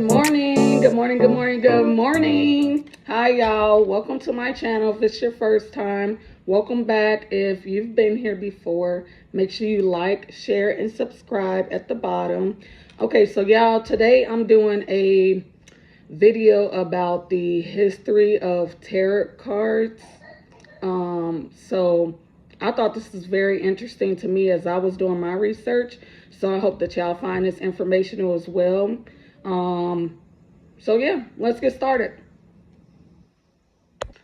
morning, good morning, good morning, good morning. Hi, y'all. Welcome to my channel. If it's your first time, welcome back. If you've been here before, make sure you like, share, and subscribe at the bottom. Okay, so y'all, today I'm doing a video about the history of tarot cards. So I thought this was very interesting to me as I was doing my research. So I hope that y'all find this informational as well. So yeah, let's get started.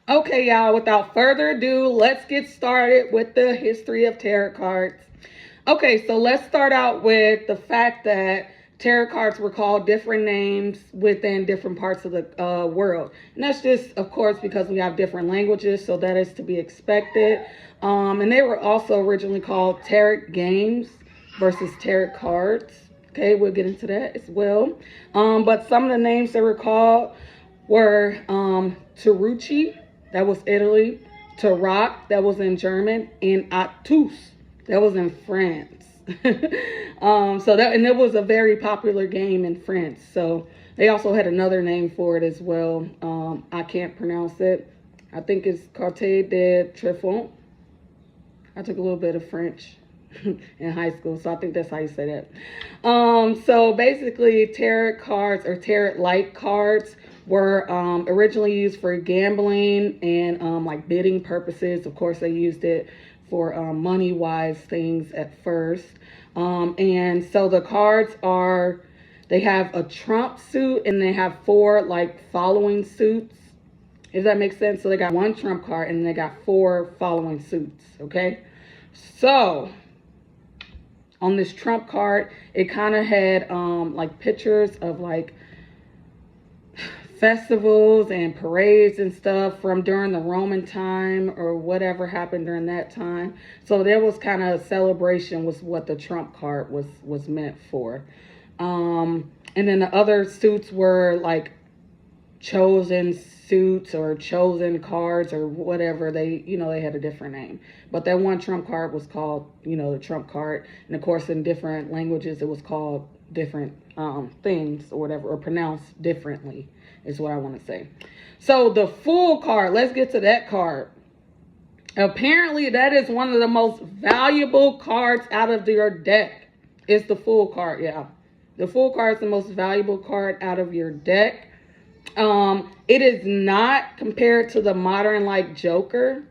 Okay, y'all, without further ado, let's get started with the history of tarot cards. Okay, so let's start out with the fact that tarot cards were called different names within different parts of the world. And that's just, of course, because we have different languages, so that is to be expected. And they were also originally called tarot games versus tarot cards. Okay, we'll get into that as well. But some of the names that were called were Tarucci, that was Italy, Tarot, that was in German, and Atus, that was in France. And it was a very popular game in France. So they also had another name for it as well. I can't pronounce it. I think it's Carte de Trifon. I took a little bit of French in high school, so I think that's how you say that. So basically, tarot cards or tarot-like cards were originally used for gambling and like bidding purposes. Of course, they used it for money-wise things at first. And so the cards they have a trump suit and they have four like following suits, if that makes sense. So they got one trump card and they got four following suits, okay? So on this trump card, it kind of had like pictures of like festivals and parades and stuff from during the Roman time or whatever happened during that time. So there was kind of a celebration was what the trump card was meant for. And then the other suits were like chosen suits or chosen cards or whatever. They had a different name, but that one trump card was called the trump card. And of course in different languages it was called different things or whatever, or pronounced differently is what I want to say. So the Fool card, let's get to that card. Apparently that is one of the most valuable cards out of your deck. It's the Fool card. Yeah, the Fool card is the most valuable card out of your deck. It is not compared to the modern like Joker.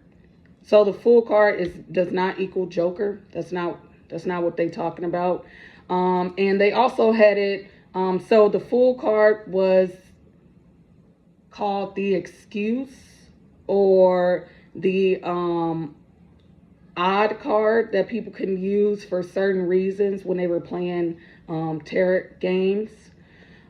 So the Fool card does not equal Joker. That's not what they're talking about. And they also had it, so the Fool card was called the excuse or the odd card that people can use for certain reasons when they were playing tarot games.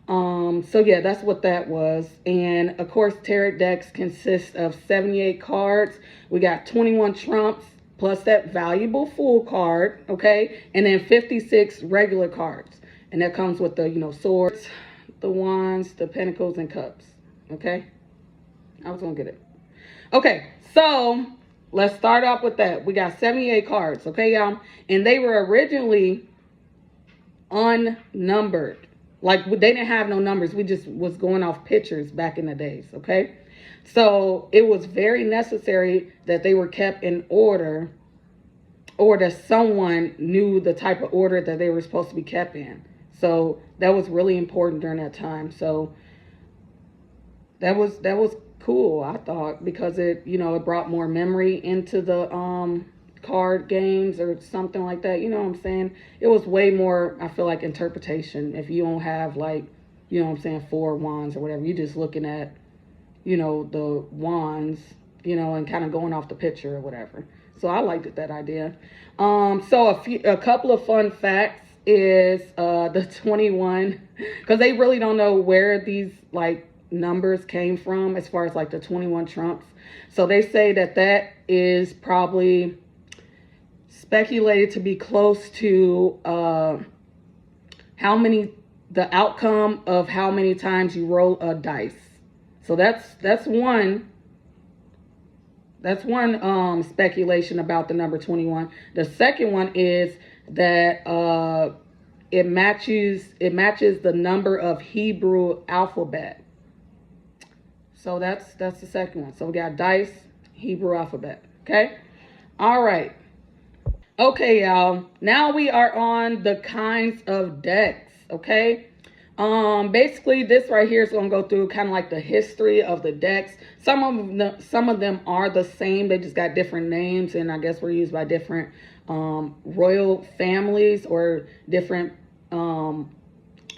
So yeah, that's what that was. And of course, tarot decks consist of 78 cards. We got 21 trumps plus that valuable Fool card, okay? And then 56 regular cards. And that comes with the, swords, the wands, the pentacles, and cups, okay? I was gonna get it. Okay, so let's start off with that. We got 78 cards, okay, y'all? And they were originally unnumbered. Like, they didn't have no numbers. We just was going off pictures back in the days, okay? So it was very necessary that they were kept in order, or that someone knew the type of order that they were supposed to be kept in. So that was really important during that time. So that was cool, I thought, because it brought more memory into the card games or something like that. You know what I'm saying? It was way more, I feel like, interpretation. If you don't have like, four wands or whatever, you're just looking at, the wands, and kind of going off the picture or whatever. So I liked that idea. So a couple of fun facts is the 21, because they really don't know where these like numbers came from as far as like the 21 trumps. So they say that is probably speculated to be close to the outcome of how many times you roll a dice. So that's one speculation about the number 21. The second one is that it matches the number of Hebrew alphabet. So that's the second one. So we got dice, Hebrew alphabet. Okay. All right. Okay, y'all. Now we are on the kinds of decks. Okay. Basically, this right here is going to go through kind of like the history of the decks. Some of them are the same. They just got different names, and I guess were used by different royal families or different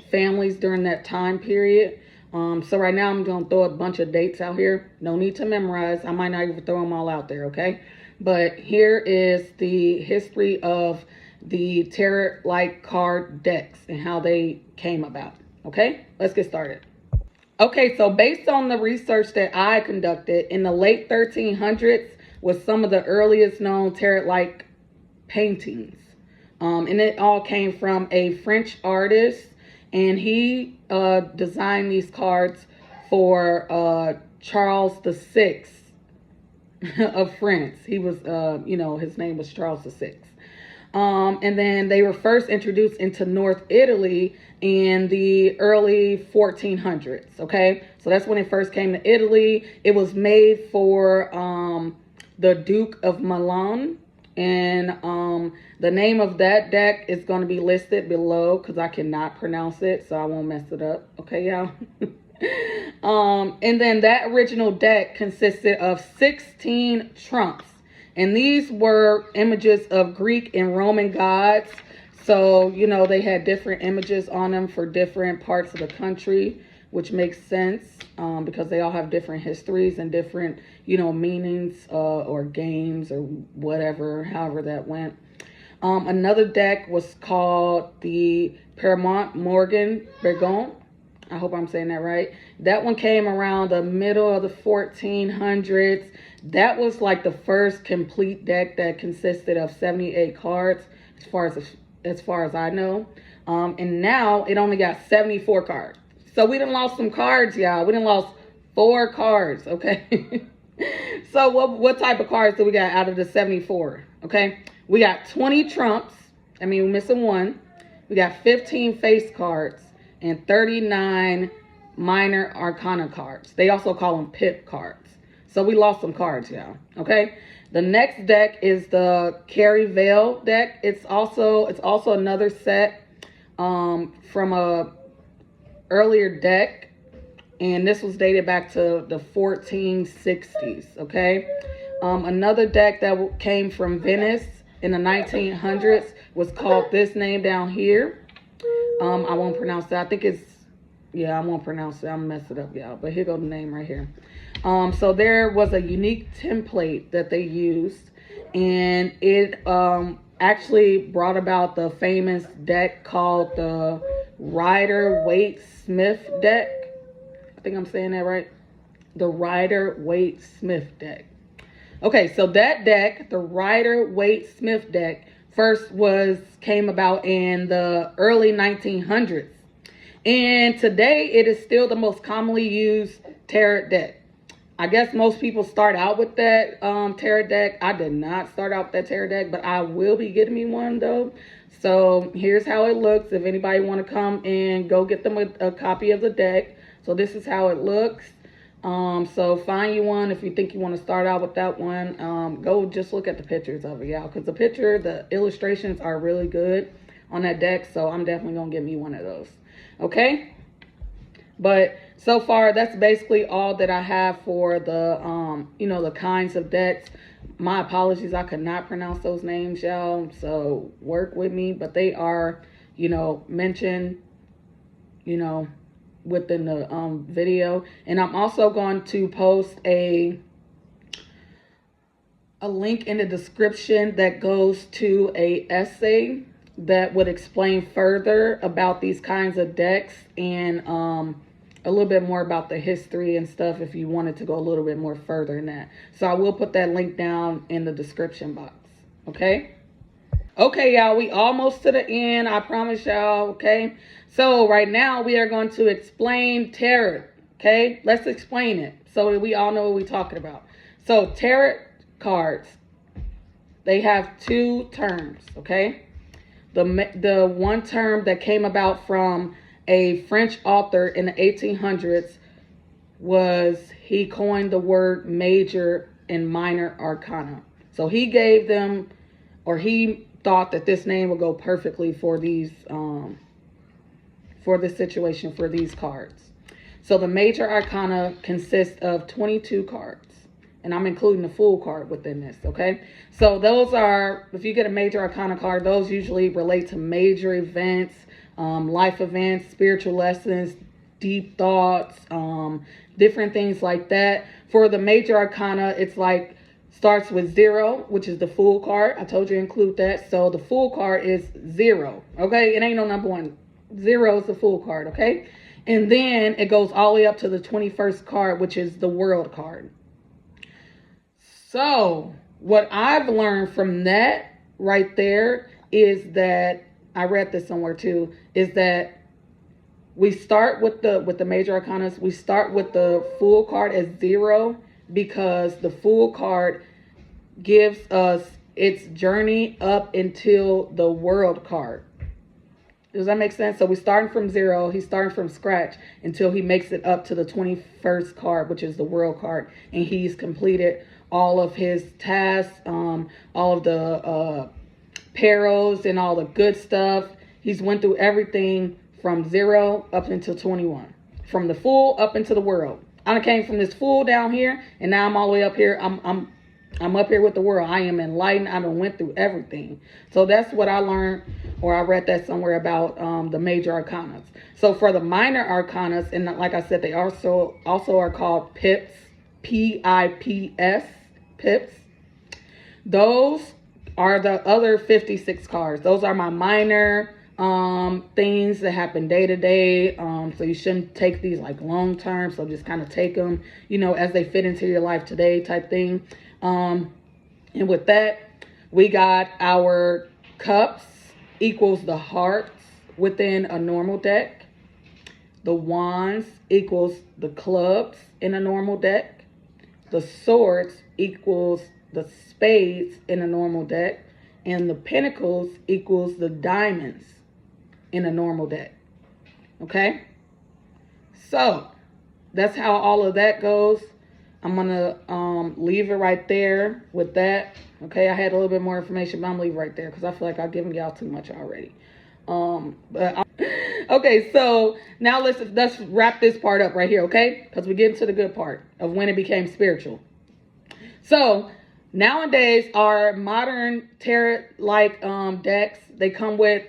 families during that time period. So right now I'm going to throw a bunch of dates out here. No need to memorize. I might not even throw them all out there, okay? But here is the history of the tarot-like card decks and how they came about. Okay, let's get started. Okay, so based on the research that I conducted, in the late 1300s was some of the earliest known tarot-like paintings. And it all came from a French artist, and he designed these cards for Charles VI of France. He was, his name was Charles VI. And then they were first introduced into North Italy in the early 1400s. Okay, so that's when it first came to Italy. It was made for the Duke of Milan, and the name of that deck is going to be listed below because I cannot pronounce it, so I won't mess it up. Okay, y'all. And then that original deck consisted of 16 trumps. And these were images of Greek and Roman gods. So, they had different images on them for different parts of the country, which makes sense because they all have different histories and different, meanings or games or whatever, however that went. Another deck was called the Paramount Morgan Bergon. I hope I'm saying that right. That one came around the middle of the 1400s. That was like the first complete deck that consisted of 78 cards, as far as I know. And now it only got 74 cards. So we done lost some cards, y'all. We done lost 4 cards, okay? So what type of cards do we got out of the 74? Okay, we got 20 trumps. I mean, we're missing 1. We got 15 face cards and 39 minor arcana cards. They also call them pip cards. So we lost some cards, y'all. Okay. The next deck is the Carry Veil deck. It's also another set from a earlier deck, and this was dated back to the 1460s. Okay. Another deck that came from Venice in the 1900s was called this name down here. I won't pronounce that. I think it's, I won't pronounce it. I'm gonna mess it up, y'all. But here goes the name right here. So there was a unique template that they used, and it actually brought about the famous deck called the Rider-Waite-Smith deck. I think I'm saying that right. The Rider-Waite-Smith deck. Okay, so that deck, the Rider-Waite-Smith deck, first came about in the early 1900s. And today it is still the most commonly used tarot deck. I guess most people start out with that tarot deck. I did not start out with that tarot deck, but I will be getting me one though. So here's how it looks. If anybody want to come and go get them a copy of the deck. So this is how it looks. So find you one if you think you want to start out with that one. Go just look at the pictures of it, y'all, because the illustrations are really good on that deck. So I'm definitely gonna get me one of those. Okay. But so far, that's basically all that I have for the, the kinds of decks. My apologies, I could not pronounce those names, y'all. So work with me. But they are, mentioned, within the video. And I'm also going to post a link in the description that goes to a essay that would explain further about these kinds of decks and a little bit more about the history and stuff if you wanted to go a little bit more further in that. So I will put that link down in the description box. Okay. Okay, y'all, we almost to the end. I promise y'all. Okay. So right now we are going to explain tarot. Okay. Let's explain it so that we all know what we're talking about. So tarot cards, they have 2 terms. Okay. The one term that came about from a French author in the 1800s was he coined the word major and minor arcana. So he gave them, or he thought that this name would go perfectly for these, for this situation, for these cards. So the major arcana consists of 22 cards. And I'm including the full card within this, okay? So those are, if you get a major arcana card, those usually relate to major events, life events, spiritual lessons, deep thoughts, different things like that. For the major arcana, it's like starts with 0, which is the full card. I told you to include that. So the full card is 0, okay? It ain't no number 1. 0 is the full card, okay? And then it goes all the way up to the 21st card, which is the world card. So what I've learned from that right there is that, I read this somewhere too, is that we start with the major arcanas, we start with the full card as 0 because the full card gives us its journey up until the world card. Does that make sense? So we're starting from 0. He's starting from scratch until he makes it up to the 21st card, which is the world card. And he's completed all of his tasks, all of the perils and all the good stuff. He's went through everything from 0 up until 21. From the full up into the world. I came from this full down here, and now I'm all the way up here. I'm up here with the world. I am enlightened. I done went through everything. So that's what I learned, or I read that somewhere about the major arcanas. So for the minor arcanas, and like I said, they also are called pips, P-I-P-S, pips. Those are the other 56 cards. Those are my minor things that happen day to day. So you shouldn't take these like long term. So just kind of take them, you know, as they fit into your life today type thing. And with that, we got our cups equals the hearts within a normal deck. The wands equals the clubs in a normal deck. The swords equals the spades in a normal deck. And the pentacles equals the diamonds in a normal deck. Okay? So, that's how all of that goes. I'm going to leave it right there with that. Okay, I had a little bit more information, but I'm going to leave it right there because I feel like I've given y'all too much already. Okay, so now let's wrap this part up right here, okay? Because we get into the good part of when it became spiritual. So, nowadays, our modern tarot-like decks, they come with,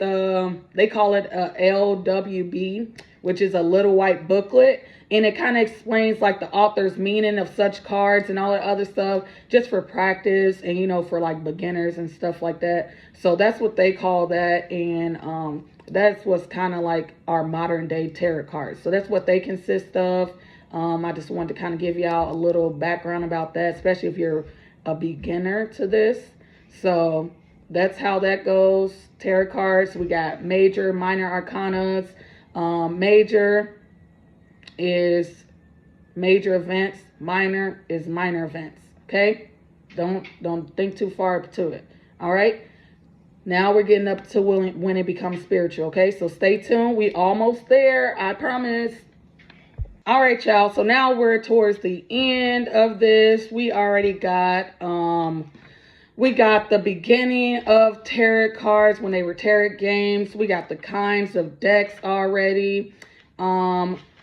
they call it a LWB, which is a little white booklet. And it kind of explains like the author's meaning of such cards and all that other stuff just for practice and, you know, for like beginners and stuff like that. So that's what they call that. And that's what's kind of like our modern day tarot cards. So that's what they consist of. I just wanted to kind of give y'all a little background about that, especially if you're a beginner to this. So that's how that goes. Tarot cards, we got major, minor arcanas. Major is major events, minor is minor events. Okay, don't think too far up to it. All right, now we're getting up to when it becomes spiritual. Okay, so stay tuned, we almost there, I promise. All right, y'all, so now we're towards the end of this. We already got the beginning of tarot cards when they were tarot games. We got the kinds of decks already.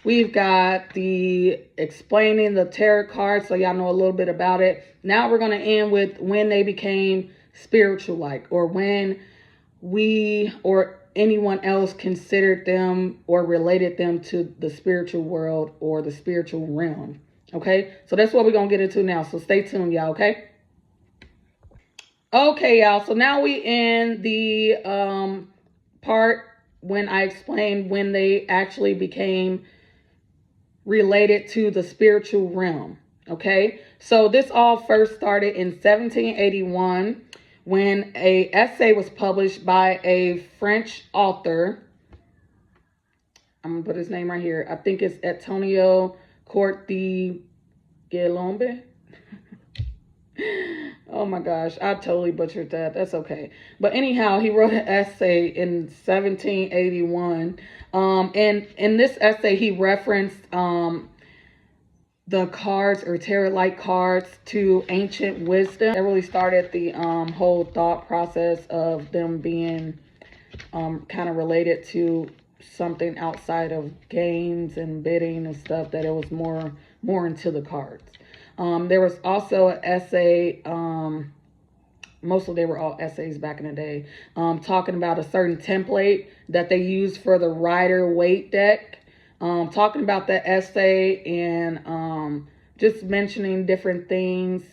We've got the explaining the tarot cards, so y'all know a little bit about it. Now we're going to end with when they became spiritual-like, or when we or anyone else considered them or related them to the spiritual world or the spiritual realm. Okay, so that's what we're going to get into now. So stay tuned, y'all, okay? Okay, y'all, so now we in the part when I explained when they actually became related to the spiritual realm. Okay, so this all first started in 1781 when a essay was published by a French author. I'm gonna put his name right here. I think it's Antonio Corte de Guillaume. Oh my gosh, I totally butchered that. That's okay. But anyhow, he wrote an essay in 1781. And in this essay, he referenced the cards or tarot-like cards to ancient wisdom. That really started the whole thought process of them being kind of related to something outside of games and bidding and stuff. That it was more into the cards. There was also an essay. Mostly they were all essays back in the day, talking about a certain template that they used for the Rider-Waite deck. Talking about that essay and just mentioning different things,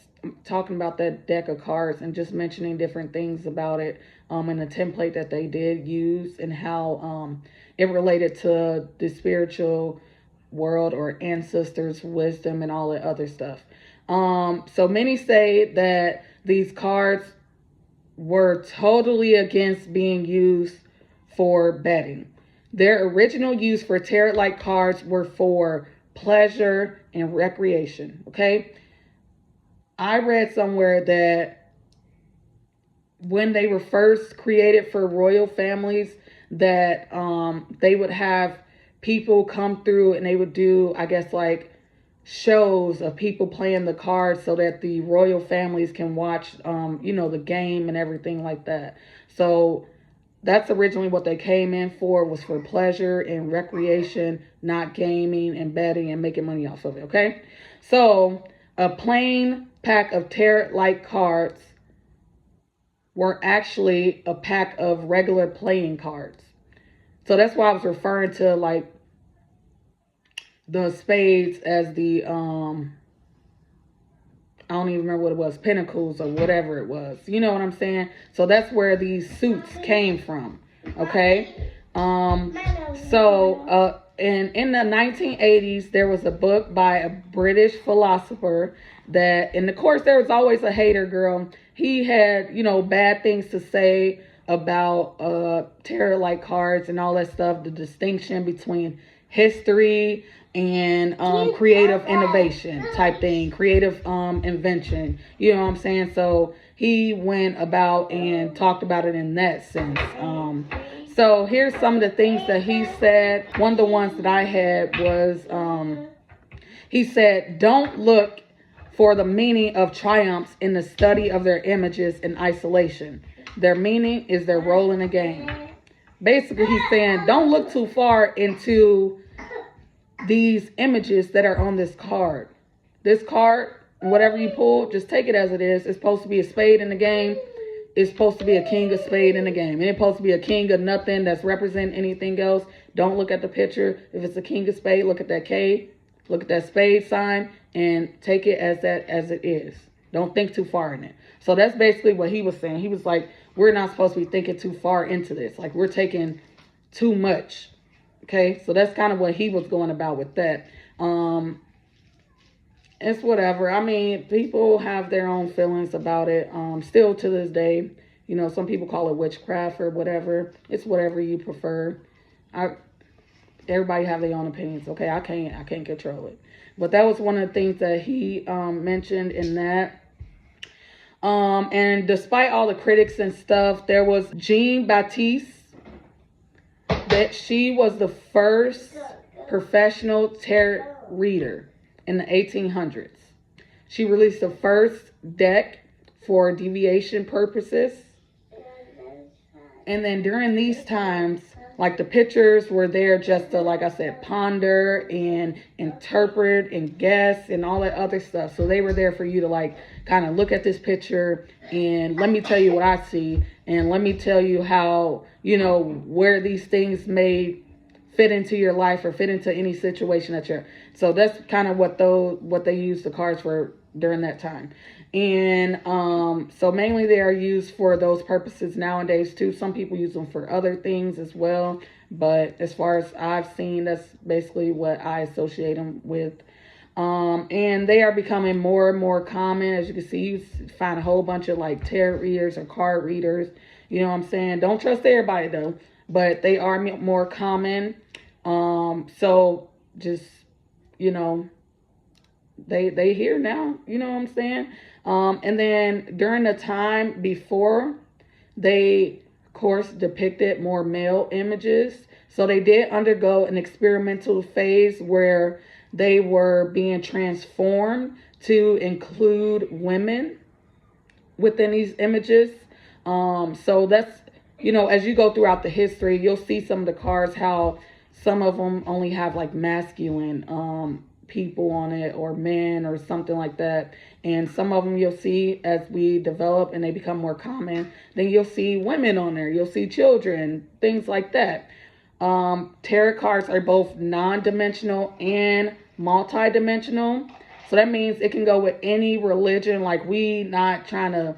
talking about that deck of cards and just mentioning different things about it, and the template that they did use and how it related to the spiritual world or ancestors' wisdom and all that other stuff. So many say that these cards were totally against being used for betting. Their original use for tarot-like cards were for pleasure and recreation, okay? I read somewhere that when they were first created for royal families, that they would have people come through and they would do, I guess, like shows of people playing the cards so that the royal families can watch, the game and everything like that. So that's originally what they came in for, was for pleasure and recreation, not gaming and betting and making money off of it, okay? So a plain pack of tarot-like cards were actually a pack of regular playing cards. So that's why I was referring to like the spades as the I don't even remember what it was, pentacles or whatever it was. You know what I'm saying? So that's where these suits came from. Okay. And in the 1980s, there was a book by a British philosopher that, and of course, there was always a hater, girl. He had, bad things to say about tarot-like cards and all that stuff, the distinction between history and creative innovation type thing, creative invention. You know what I'm saying? So he went about and talked about it in that sense. So here's some of the things that he said. One of the ones that I had was, he said, don't look for the meaning of triumphs in the study of their images in isolation. Their meaning is their role in the game. Basically, he's saying, don't look too far into these images that are on this card. This card, whatever you pull, just take it as it is. It's supposed to be a spade in the game. It's supposed to be a king of spade in the game. And it's supposed to be a king of nothing that's representing anything else. Don't look at the picture. If it's a king of spade, look at that K. Look at that spade sign and take it as it is. Don't think too far in it. So that's basically what he was saying. He was like, we're not supposed to be thinking too far into this. Like, we're taking too much. Okay, so that's kind of what he was going about with that. It's whatever. I mean, people have their own feelings about it. Still to this day, some people call it witchcraft or whatever. It's whatever you prefer. Everybody have their own opinions. Okay, I can't control it. But that was one of the things that he mentioned in that. And despite all the critics and stuff, there was Jean Baptiste. That she was the first professional tarot reader in the 1800s. She released the first deck for divination purposes. And then during these times, like the pictures were there just to, like I said, ponder and interpret and guess and all that other stuff. So they were there for you to like kind of look at this picture and let me tell you what I see. And let me tell you how, where these things may fit into your life or fit into any situation that you're. So that's kind of what they use the cards for during that time. And so mainly they are used for those purposes nowadays too. Some people use them for other things as well. But as far as I've seen, that's basically what I associate them with. And they are becoming more and more common. As you can see, you find a whole bunch of like tarot readers or card readers. You know what I'm saying? Don't trust everybody though, but they are more common. So just, they here now, you know what I'm saying? And then during the time before, they of course depicted more male images. So they did undergo an experimental phase where they were being transformed to include women within these images. So that's, you know, as you go throughout the history, you'll see some of the cards, how some of them only have like masculine people on it, or men or something like that. And some of them you'll see as we develop and they become more common, then you'll see women on there, you'll see children, things like that. Tarot cards are both non-dimensional and multi-dimensional. So that means it can go with any religion. Like, we not trying to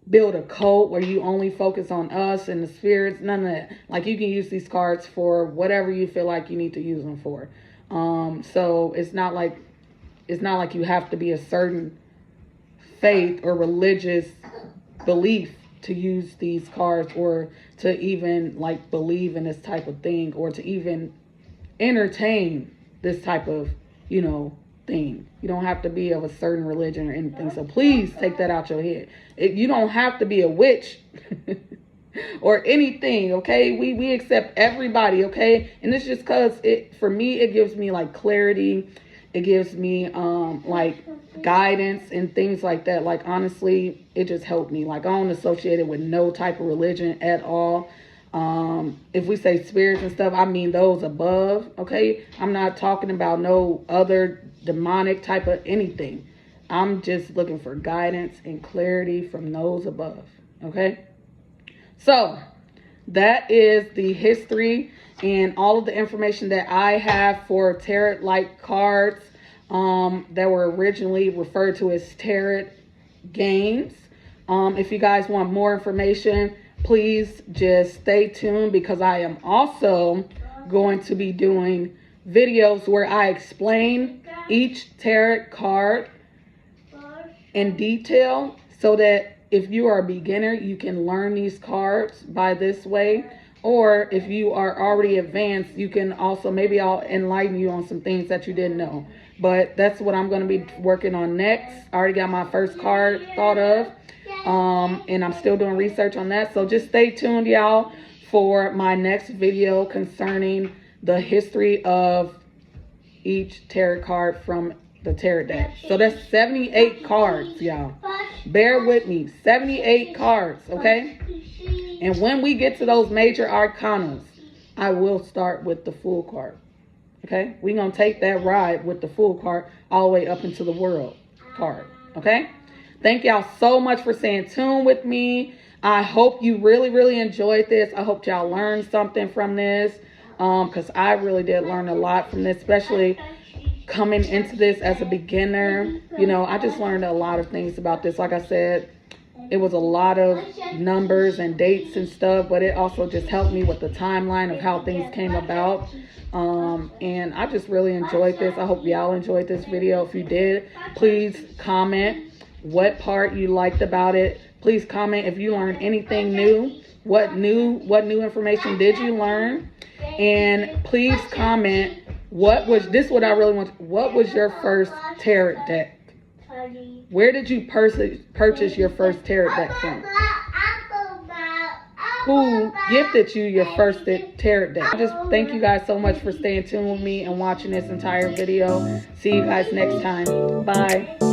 build a cult where you only focus on us and the spirits, none of that. Like, you can use these cards for whatever you feel like you need to use them for. So it's not like you have to be a certain faith or religious belief to use these cards, or to even like believe in this type of thing, or to even entertain this type of, you know, thing. You don't have to be of a certain religion or anything. So please take that out your head. You don't have to be a witch or anything, okay? We accept everybody, okay? And it's just because for me, it gives me like clarity. It gives me like guidance and things like that. Like, honestly, it just helped me. Like, I don't associate it with no type of religion at all. If we say spirits and stuff, I mean those above, okay? I'm not talking about no other demonic type of anything. I'm just looking for guidance and clarity from those above, okay? So that is the history and all of the information that I have for tarot-like cards that were originally referred to as tarot games. If you guys want more information, please just stay tuned, because I am also going to be doing videos where I explain each tarot card in detail, so that if you are a beginner, you can learn these cards by this way. Or if you are already advanced, you can also, maybe I'll enlighten you on some things that you didn't know. But that's what I'm going to be working on next. I already got my first card thought of. And I'm still doing research on that. So just stay tuned, y'all, for my next video concerning the history of each tarot card from the tarot deck. So that's 78 cards, y'all. Bear with me. 78 cards, okay? And when we get to those major arcanas, I will start with the full card. Okay? We're going to take that ride with the full card all the way up into the world card. Okay? Thank y'all so much for staying tuned with me. I hope you really, really enjoyed this. I hope y'all learned something from this. Because I really did learn a lot from this, especially coming into this as a beginner. You know, I just learned a lot of things about this. Like I said, it was a lot of numbers and dates and stuff, but it also just helped me with the timeline of how things came about. And I just really enjoyed this. I hope y'all enjoyed this video. If you did, please comment what part you liked about it. Please comment if you learned anything new. What new information did you learn? And please comment what was your first tarot deck? Where did you purchase your first tarot deck from? Who gifted you your first tarot deck? I just thank you guys so much for staying tuned with me and watching this entire video. See you guys next time. Bye.